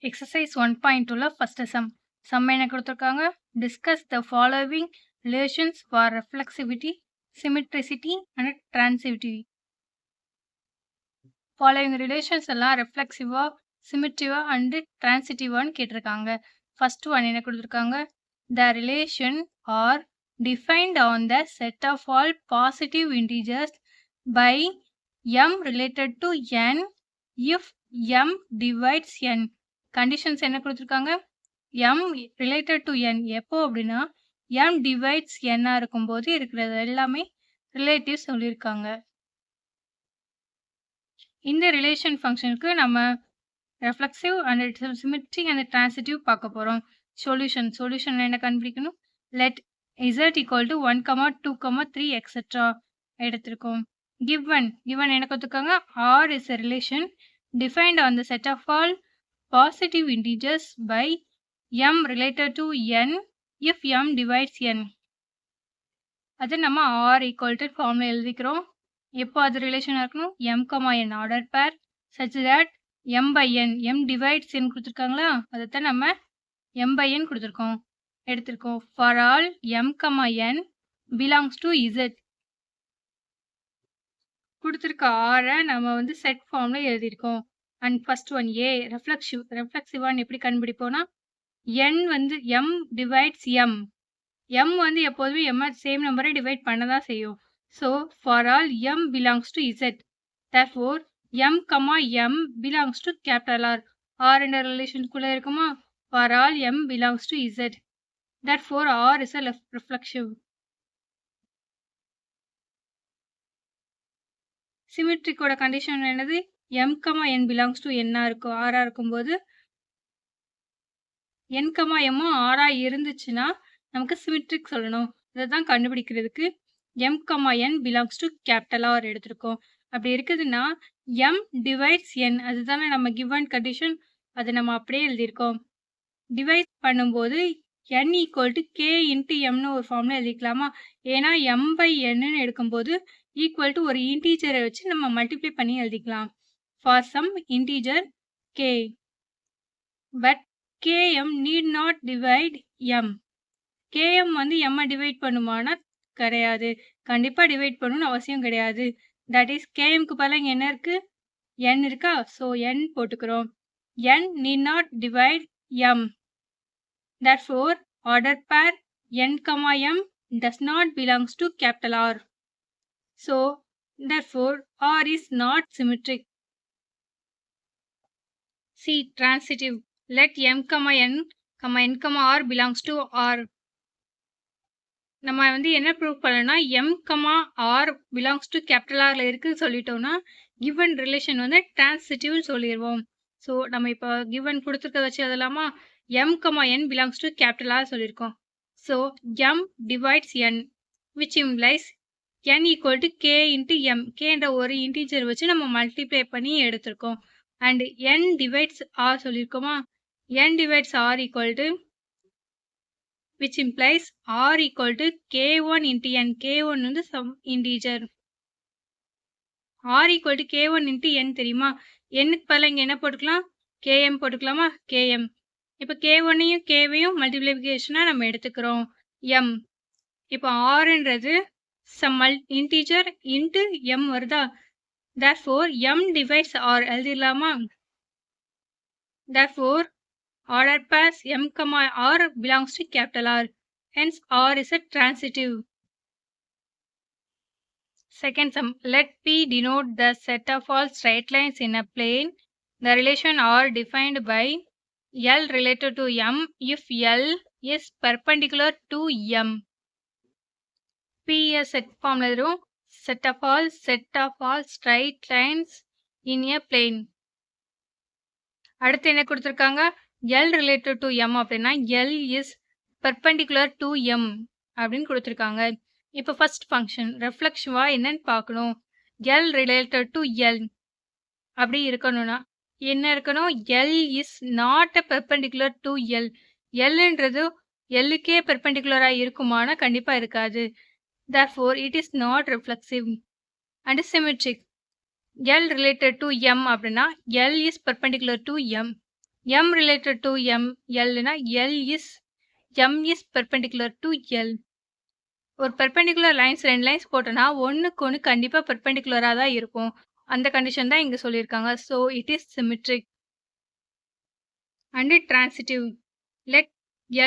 Exercise 1.2ல first sum. Sum என்ன கொடுத்திருக்காங்க? Discuss the following relations for reflexivity, symmetricity and transitivity. Following relations எல்லாம் reflexive-ஆ, symmetric-ஆ and transitive-ஆன்னு கேட்டிருக்காங்க. First one என்ன கொடுத்திருக்காங்க? The relation are defined on the set of all positive integers by m related to n if m divides n. Conditions என்ன கொடுத்திருக்காங்க? m related to n எப்போ அப்படின்னா m divides n ஆ இருக்கும்போது இருக்கிறது எல்லாமே ரிலேட்டிவ் சொல்லியிருக்காங்க. இந்த ரிலேஷன் ஃபங்க்ஷனுக்கு நம்ம reflexive and symmetric and transitive பார்க்க போகிறோம். சொல்யூஷன் என்ன கண்டுபிடிக்கணும்? Let z equal to 1, 2, 3 etc. எடுத்திருக்கோம். given என்ன கொடுத்துருக்காங்க? R is a relation defined on the set of all positive integers by m related to n if m divides n. அது நம்ம R equal to ஃபார்ம்ல எழுதிக்கிறோம். எப்போ அது ரிலேஷனாக இருக்கணும்? m, n ஆர்டர் பேர் such that m by n m divides n கொடுத்துருக்காங்களா? அதைத்தான் நம்ம m by n கொடுத்துருக்கோம் எடுத்திருக்கோம். for all m, n belongs to z கொடுத்துருக்க ஆரை நம்ம செட் ஃபார்ம்ல எழுதியிருக்கோம். அண்ட் ஃபர்ஸ்ட் ஒன் ஏ ரெஃப்ளெக்சிவான்னு எப்படி கண்டுபிடிப்போம்னா n m divides m எப்போதுமே m சேம் நம்பரை டிவைட் பண்ண தான் செய்யும். So for all m belongs to z. therefore m, m belongs to capital R. R என்ற ரிலேஷனுக்குள்ள இருக்குமா? for all m belongs to z. therefore R is a reflexive. சிமெட்ரிக்கோட condition என்னது? m, n belongs to n இருக்கும். R இருக்கும்போது n, m R இருந்துச்சுன்னா நமக்கு symmetric சொல்லணும். இதைதான் கண்டுபிடிக்கிறதுக்கு m, n belongs to capital R எடுத்திருக்கோம். அப்படி இருக்குதுன்னா m divides n அதுதானே நம்ம given condition. அது நம்ம அப்படியே எழுதியிருக்கோம். டிவைட் பண்ணும்போது n equal to k into mனு ஒரு ஃபார்ம்ல எழுதிக்கலாமா? ஏன்னா m by nன்னு எடுக்கும்போது ஈக்குவல் டு ஒரு இன்டீஜரை வச்சு நம்ம மல்டிப்ளை பண்ணி எழுதிக்கலாம். For some integer k. But km need not divide m. km m divide பண்ணுமானா கிடையாது. கண்டிப்பா டிவைட் பண்ணணும்னு அவசியம் கிடையாது. தட் இஸ் kmக்கு பதிலாக என்ன இருக்கு? n இருக்கா? ஸோ n போட்டுக்கிறோம். n need not divide m. therefore order pair n, m does not belongs to capital R. so therefore R is not symmetric. C. Transitive. let m, n, R belongs to R. நம்ம என்ன prove பண்ணணும்னா m, R belongs to capital Rல இருக்குன்னு சொல்லிட்டோம்னா given relation transitive சொல்லிடுவோம். So நம்ம இப்போ given கொடுத்துருக்க வச்சு அதெல்லாமா m, n belongs to capital R சொல்லியிருக்கோம். So m divides n which implies n equal to k into m. k என்ற ஒரு இன்டீஜர் வச்சு நம்ம மல்டிப்ளை பண்ணி எடுத்திருக்கோம். And n divides R சொல்லியிருக்கோமா? n divides R equal to which implies R equal to k1 into n. k1 some integer. R equal to k1 into n தெரியுமா? nக்கு பதிலாக இங்கே என்ன போட்டுக்கலாம்? km போட்டுக்கலாமா? km. இப்போ k1ஐயும் kவையும் மல்டிப்ளிகேஷனாக நம்ம எடுத்துக்கிறோம் m. இப்போ Rன்றது some integer into m வருதா? therefore m divides R எழுதிடலாமா? therefore order pairs m, R belongs to capital R. hence R is a transitive. Second sum. Let P denote the set of all straight lines in a plane. The relation R defined by L related to M if L is perpendicular to M. P is set form set of all straight lines in a plane. அடுத்து என்ன கொடுத்திருக்காங்க? L related to M அப்படின்னா L is perpendicular to M அப்படின்னு கொடுத்திருக்காங்க. இப்போ first function ரெஃப்ளெக்ஷிவா என்னன்னு பார்க்கணும். L related to L அப்படி இருக்கணும்னா என்ன இருக்கணும்? L is not a perpendicular to L. Lன்றது Lக்கே பெர்பெண்டிகுலரா இருக்குமானா கண்டிப்பா இருக்காது. therefore it is not reflexive and symmetric. L related to M அப்படின்னா L is perpendicular to M. M related to M, L னா L is M is perpendicular to L. ஒரு perpendicular lines 2 lines போட்டோம்னா ஒண்ணுக்கு ஒண்ணு கண்டிப்பா பெர்பெண்டிகுலரா தான் இருக்கும். அந்த கண்டிஷன் தான் இங்க சொல்லியிருக்காங்க. So it is symmetric and transitive. Let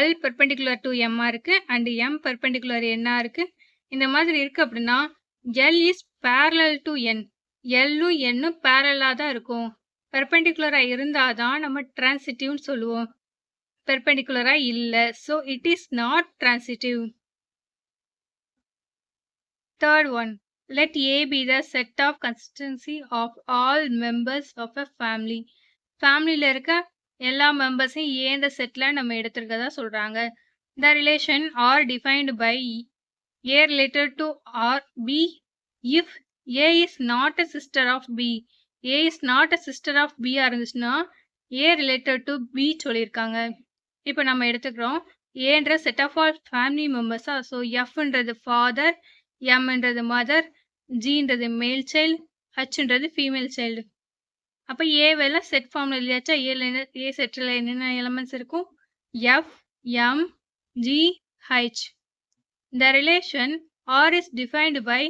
L perpendicular to M இருக்கு and M perpendicular N இருக்கு. இந்த மாதிரி இருக்கு அப்படின்னா L is parallel to N. L-ம் N-ம் parallel தான் இருக்கும். பெர்பெண்டிகுலரா இருந்தாதான் நம்ம transitive சொல்லுவோம். பெர்பெண்டிகுலரா இல்ல. So it is not transitive. Third one, let A be the set of consistency of all members of a family. ஃபேமிலியில் இருக்க எல்லா மெம்பர்ஸையும் ஏந்த செட்டில் நம்ம எடுத்துருக்கதா சொல்கிறாங்க. The relation are defined by A related to R B if A is not a sister of B. A is not a sister of B இருந்துச்சுன்னா A related to B சொல்லியிருக்காங்க. இப்போ நம்ம எடுத்துக்கிறோம் ஏன்ற செட் ஆஃப் ஆல் ஃபேமிலி மெம்பர்ஸா. So எஃப்ன்றது father, எம்ன்றது mother, ஜின்றது மேல் சைல்டு, ஹச்ன்றது ஃபீமேல் சைல்டு. அப்போ ஏவெல்லாம் செட் ஃபார்ம்ல இல்லையாச்சா? ஏ செட்டில் என்னென்ன எலமெண்ட்ஸ் இருக்கும்? F, M, G, H. The relation R is defined by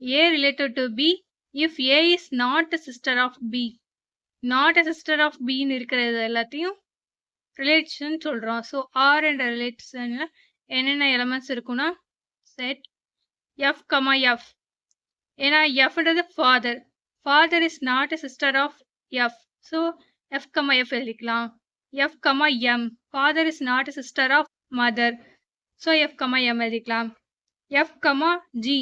A related to B if A is not a sister of B. Not a sister of B ன்னு இருக்கிறது எல்லாத்தையும் ரிலேஷன் சொல்கிறோம். So R என்ற ரிலேஷனில் என்னென்ன elements இருக்குன்னா set F comma F. ஏன்னா எஃப்ன்றது father. Father is not a sister of F. So F comma F எழுதிக்கலாம். F comma M. Father is not a sister of mother. So F comma M எழுதிக்கலாம். F comma G.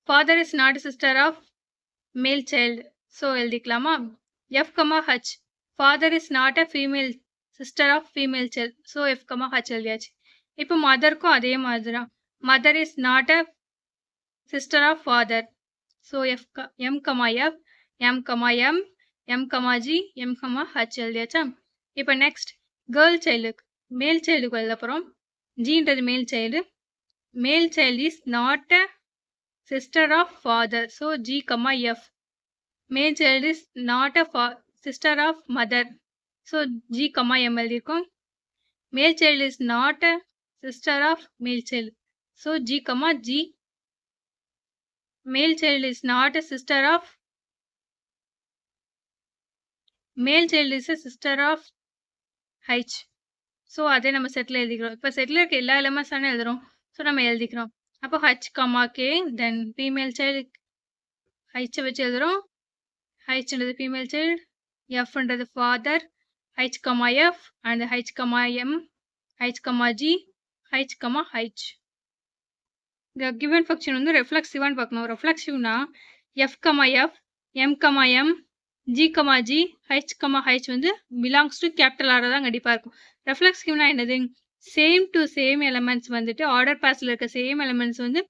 Father is not a sister of male child. So எழுதிக்கலாமா? F comma H. Father is not a female sister of female child. So F comma H எழுதியாச்சு. இப்போ மதருக்கும் அதே மாதிரி தான். Mother is not a sister of father. So M comma F, M comma M, M comma G, M comma H எழுதியாச்சா? இப்போ next girl சைல்டுக்கு மேல் சைல்டுக்கு எழுத போகிறோம். ஜின்றது male child. Male child is not a sister of father. So G comma F. Male child is not a sister of mother. So G comma M எழுதிருக்கோம். Male child is not a sister of male child. So G comma G. Male child is not a sister of male child is a sister of H. So அதே நம்ம settle எழுதிக்கிறோம். இப்போ settle இருக்க எல்லா elements தானே எழுதுறோம். So நம்ம எழுதிக்கிறோம். அப்போ H comma K, then female child H வச்சு எழுதுறோம். Hன்றது female child, Fன்றது father, H, F and H, M, H, G, H, H. The given function வந்து reflexive ஆன்னு பார்க்கணும். reflexiveனா F, F, M, M, G, G, H, H வந்து belongs to capital R தான் கண்டிப்பாக இருக்கும். reflexiveனா என்னது? சேம் டு சேம் எலமெண்ட்ஸ் வந்துட்டு order பாஸில் இருக்க சேம் எலமெண்ட்ஸ் வந்து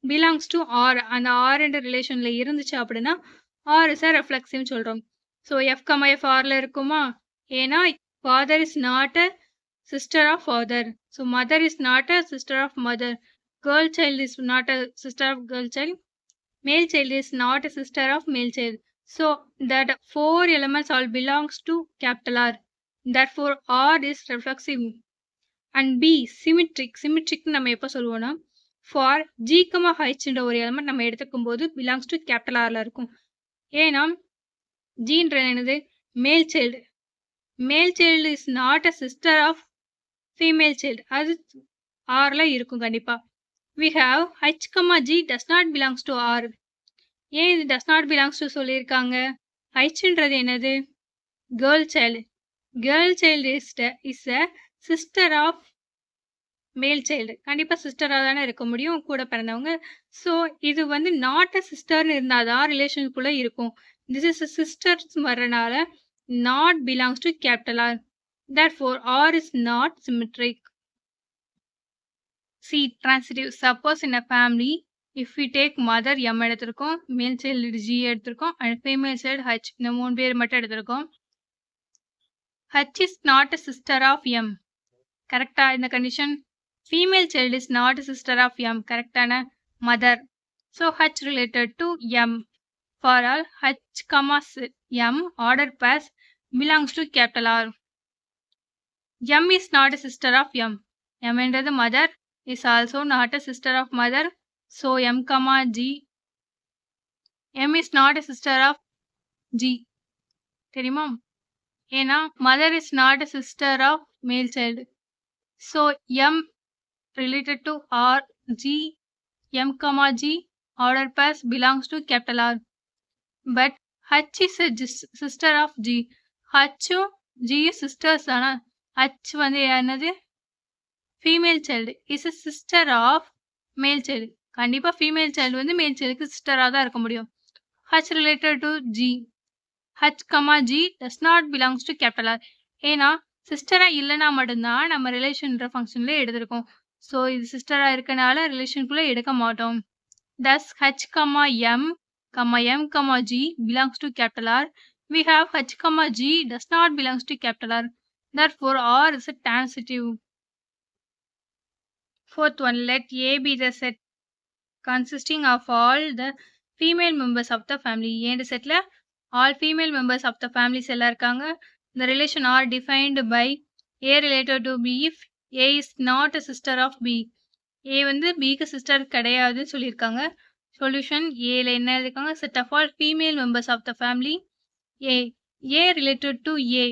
belongs to R. அந்த R என்ற ரிலேஷனில் இருந்துச்சு அப்படின்னா R is a reflexive சொல்கிறோம். ஸோ F, F Rல இருக்குமா? ஏன்னா father is not a sister of father. So mother is not a sister of mother. Girl child is not a sister of girl child. Male child is not a sister of male child. So that 4 elements all belongs to capital R. Therefore R is reflexive. And B, symmetric. Symmetric நம்ம எப்போ சொல்லுவோம்னா for G, H என்ற ஒரு element நம்ம எடுத்துக்கும் போது belongs to capital Rல இருக்கும். ஏன்னா ஜீன்றது என்னது? Male child. Male child is not a sister of female child. அது ஆர்ல இருக்கும் கண்டிப்பா. We have H, G does not belongs to R. ஏன் இது does not belongs to சொல்லியிருக்காங்க? Hன்றது என்னது? Girl child. Girl child is a sister of male child. கண்டிப்பா சிஸ்டராக தானே இருக்க முடியும் கூட பிறந்தவங்க. ஸோ இது வந்து நாட் அ சிஸ்டர்னு இருந்தாதான் ரிலேஷனுக்குள்ள இருக்கும். This is a sisters வரனால not belongs to capital R. Therefore R is not symmetric. C, transitive. Suppose in a family if we take mother M எடுத்திருக்கோம், male child G எடுத்திருக்கோம் and female child H. இந்த 3 பேர் மட்டும் எடுத்திருக்கோம். H is not a sister of M. கரெக்டா இந்த condition? Female child is not a sister of M. கரெக்டான? mother. So H related to M. For all H, M order pass belongs to capital R. M is not a sister of M. M என்றது mother is also not a sister of mother. So M comma G. M is not a sister of G. தெரியுமா? ஏன்னா mother is not a sister of male child. So M related to R, G, M comma G order pass belongs to capital R. But H is a sister of G. H G sisters ஆனா H வந்து என்னது female child is a sister of male child. கண்டிப்பா female child வந்து male childக்கு சிஸ்டரா தான் இருக்க முடியும். H related to G. H, G does not belongs to capital R. ஏன்னா சிஸ்டரா இல்லைனா மட்டும்தான் நம்ம ரிலேஷன்ற ஃபங்க்ஷன்ல எடுத்திருக்கோம். ஸோ இது சிஸ்டரா இருக்கனால ரிலேஷனுக்குள்ள எடுக்க மாட்டோம். Thus H, M, G belongs to capital R. We have H, G does not belongs to capital R. Therefore R is a transitive. Fourth one, let A be the set consisting of all the female members of the family. ஏன்ற செட்ல all female members of the family எல்லாம் இருக்காங்க. The relation are defined by A related to B if A is not a sister of B. A வந்து Bக்கு sister கிடையாதுன்னு சொல்லியிருக்காங்க. Solution Aல என்ன இருக்காங்க? Set of all female members of the family. A related to A.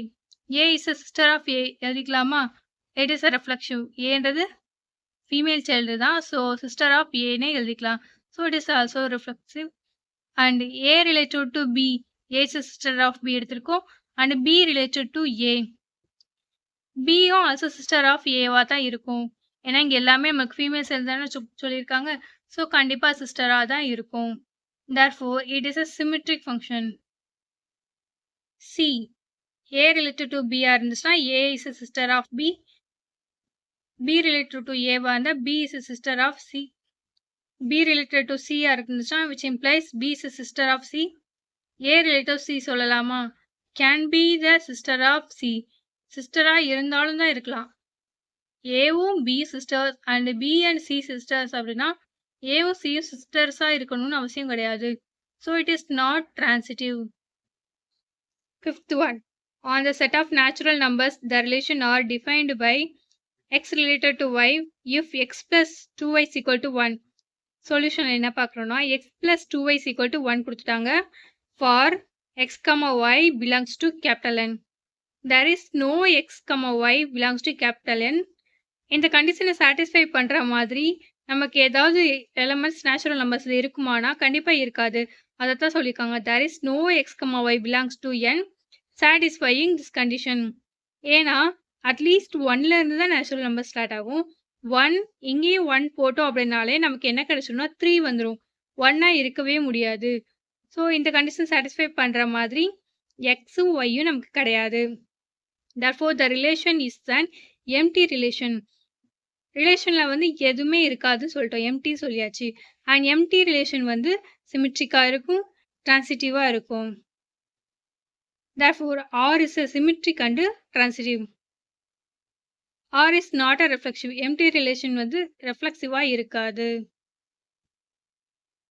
A is a sister of A எழுதிக்கலாமா? It is a reflexive. Aன்றது female child தான். So sister of A னே எழுதிக்கலாம். So it is also reflexive. And A related to B. A is a sister of B எடுத்திருக்கோம். And B related to A. B also sister of A வா தான் இருக்கும். ஏன்னா இங்க எல்லாமே நமக்கு female child தானே சொல்லியிருக்காங்க. So கண்டிப்பா சிஸ்டரா தான் இருக்கும். Therefore it is a symmetric function. C. A related to B இருந்துச்சுன்னா A is a sister of B. B related to A வா இருந்தா B is a sister of C. B related to C இருந்துச்சுன்னா which implies B is a sister of C. A related to C சொல்லலாமா? Can be the sister of C. சிஸ்டரா இருந்தாலும் தான் இருக்கலாம். ஏவும் B sisters and B and C sisters அப்படின்னா ஏவும் Cயும் சிஸ்டர்ஸா இருக்கணும்னு அவசியம் கிடையாது. So it is not transitive. Fifth one. On the set of natural numbers, the relation are defined by x related to y if x plus 2y is equal to 1. Solution என்ன பார்க்குறோம்னா x plus 2y is equal to 1 கொடுத்துட்டாங்க. For x, y belongs to capital N. There is no x, y belongs to capital N. இந்த கண்டிஷனை satisfy பண்ற மாதிரி நமக்கு ஏதாவது elements natural நம்பர்ஸ்ல இருக்குமானா கண்டிப்பா இருக்காது. அதைத்தான் சொல்லியிருக்காங்க. There is no x, y belongs to N satisfying this condition. ஏன்னா அட்லீஸ்ட் 1ல இருந்து தான் நேச்சுரல் நம்பர் ஸ்டார்ட் ஆகும். 1 இங்கேயும் 1 போட்டோம் அப்படின்னாலே நமக்கு என்ன கிடைச்சிடும்னா 3 வந்துடும். 1ஆ இருக்கவே முடியாது. ஸோ இந்த கண்டிஷன் சாட்டிஸ்ஃபை பண்ற மாதிரி எக்ஸும் ஒய்யும் நமக்கு கிடையாது. Therefore the relation is an empty relation. ரிலேஷன்ல வந்து எதுவுமே இருக்காதுன்னு சொல்லிட்டோம். எம்டி சொல்லியாச்சு. அண்ட் எம்டி ரிலேஷன் வந்து சிமெட்ரிக்கா இருக்கும், டிரான்சிட்டிவா இருக்கும். Therefore R is a symmetric and transitive. R is not a reflexive. Empty relation வந்து ரெஃப்ளெக்சிவா இருக்காது.